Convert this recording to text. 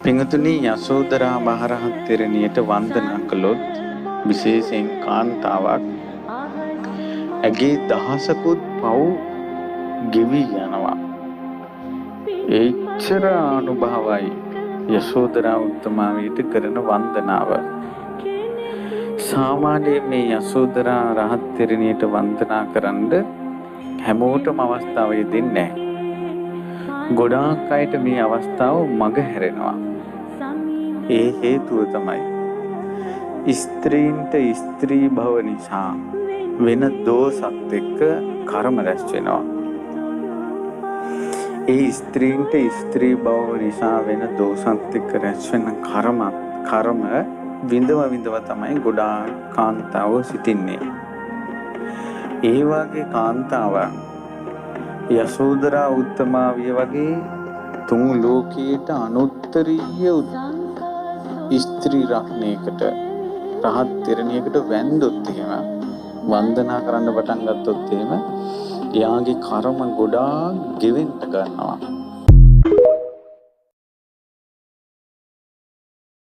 පිංගුතුනි යසෝදරා මහරහත් තෙරණියට වන්දනා කළොත් විශේෂයෙන් කාන්තාවක් ඇගේ දහසකුත් පව් ගෙවි යනවා. එච්චර අනුභවයි යසෝදරා උත්තමාවියට කරන වන්දනාව. සාමාන්‍යයෙන් මේ යසෝදරා රහත් තෙරණියට වන්දනා කරන්න හැමෝටම අවස්ථාව දෙන්නේ නැහැ. ගොඩාක් අයට මේ අවස්ථාව මග හැරෙනවා. ඒ හේතුව තමයි ස්ත්‍රීන්ට ස්ත්‍රී භව නිසා වෙන දෝෂත් එක්ක කර්ම රැස් වෙනවා. ඒ ස්ත්‍රීන්ට ස්ත්‍රී භව නිසා වෙන දෝෂත් එක්ක රැස් වෙන කර්ම විඳව තමයි ගොඩාක් කාන්තාවෝ සිටින්නේ. ඒ වගේ කාන්තාවක් යසෝදරා උත්තමාවිය වගේ තුන් ලෝකයට අනුත්තරීය ස්ත්‍රී රත්නයකට රහත් තෙරණියකට වැන්දොත් එහෙම වන්දනා කරන්න පටන් ගත්තොත් එහෙම එයාගේ කර්ම ගොඩාක් ගෙවෙන්න ගන්නවා.